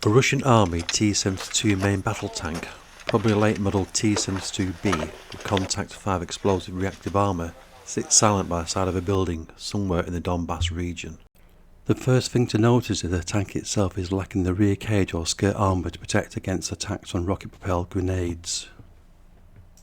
A Russian Army T-72 main battle tank, probably a late model T-72B with Kontakt-5 Explosive reactive armour, sits silent by the side of a building somewhere in the Donbas region. The first thing to notice is the tank itself is lacking the rear cage or skirt armour to protect against attacks from rocket-propelled grenades.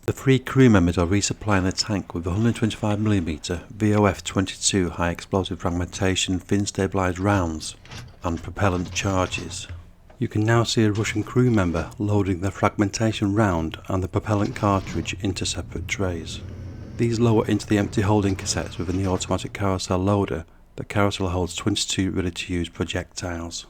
The 3 crew members are resupplying the tank with 125mm VOF-22 high explosive fragmentation fin stabilised rounds and propellant charges. You can now see a Russian crew member loading the fragmentation round and the propellant cartridge into separate trays. These lower into the empty holding cassettes within the automatic carousel loader. The carousel holds 22 ready-to-use projectiles.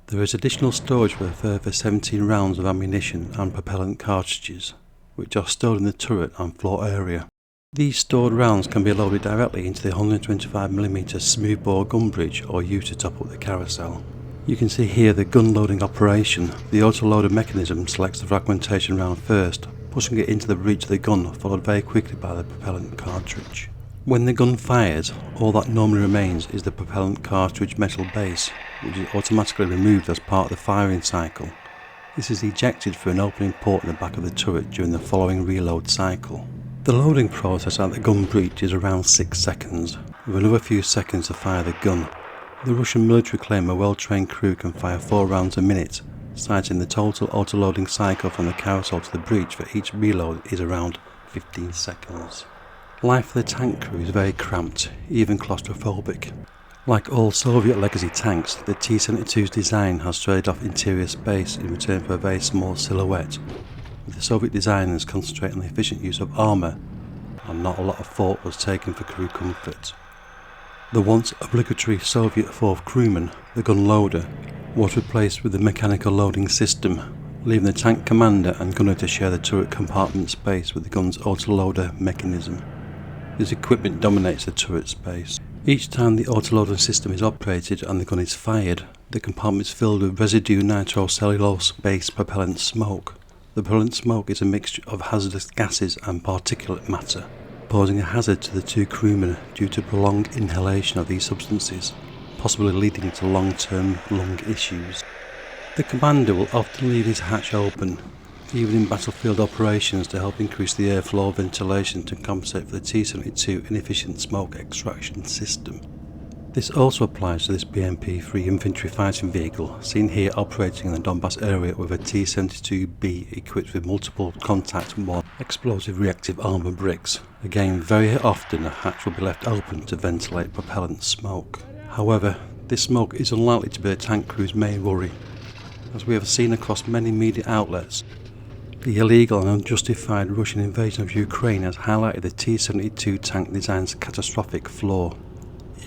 There is additional storage for a further 17 rounds of ammunition and propellant cartridges, which are stored in the turret and floor area. These stored rounds can be loaded directly into the 125mm smoothbore gun bridge or used to top up the carousel. You can see here the gun loading operation. The autoloader mechanism selects the fragmentation round first, pushing it into the breech of the gun, followed very quickly by the propellant cartridge. When the gun fires, all that normally remains is the propellant cartridge metal base, which is automatically removed as part of the firing cycle. This is ejected through an opening port in the back of the turret during the following reload cycle. The loading process at the gun breech is around 6 seconds, with another few seconds to fire the gun. The Russian military claim a well-trained crew can fire 4 rounds a minute, citing the total autoloading cycle from the carousel to the breech for each reload is around 15 seconds. Life for the tank crew is very cramped, even claustrophobic. Like all Soviet legacy tanks, the T-72's design has traded off interior space in return for a very small silhouette, with the Soviet designers concentrating on the efficient use of armour, and not a lot of thought was taken for crew comfort. The once obligatory Soviet 4th crewman, the gun loader, was replaced with the mechanical loading system, leaving the tank commander and gunner to share the turret compartment space with the gun's autoloader mechanism. This equipment dominates the turret space. Each time the autoloader system is operated and the gun is fired, the compartment is filled with residue nitrocellulose-based propellant smoke. The propellant smoke is a mixture of hazardous gases and particulate matter, posing a hazard to the 2 crewmen due to prolonged inhalation of these substances, possibly leading to long-term lung issues. The commander will often leave his hatch open, even in battlefield operations, to help increase the airflow ventilation to compensate for the T-72 inefficient smoke extraction system. This also applies to this BMP-3 Infantry fighting vehicle, seen here operating in the Donbas area with a T-72B equipped with multiple Kontakt-5 Explosive reactive armour bricks. Again, very often a hatch will be left open to ventilate propellant smoke. However, this smoke is unlikely to be the tank crew's main worry. As we have seen across many media outlets, the illegal and unjustified Russian invasion of Ukraine has highlighted the T-72 tank design's catastrophic flaw.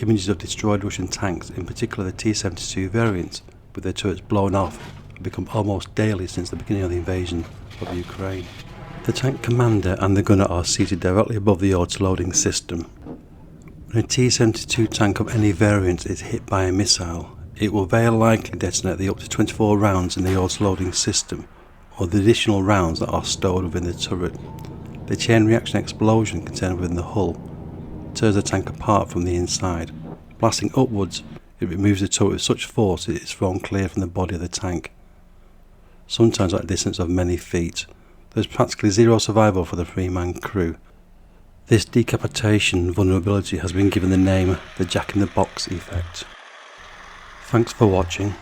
Images of destroyed Russian tanks, in particular the T-72 variants, with their turrets blown off, have become almost daily since the beginning of the invasion of Ukraine. The tank commander and the gunner are seated directly above the autoloading system. When a T-72 tank of any variant is hit by a missile, it will very likely detonate the up to 24 rounds in the autoloading system, or the additional rounds that are stored within the turret. The chain reaction explosion contained within the hull tears the tank apart from the inside. Blasting upwards, it removes the turret with such force it is thrown clear from the body of the tank, sometimes at a distance of many feet. There is practically zero survival for the 3-man crew. This decapitation vulnerability has been given the name the Jack-in-the-Box effect. Thanks for watching.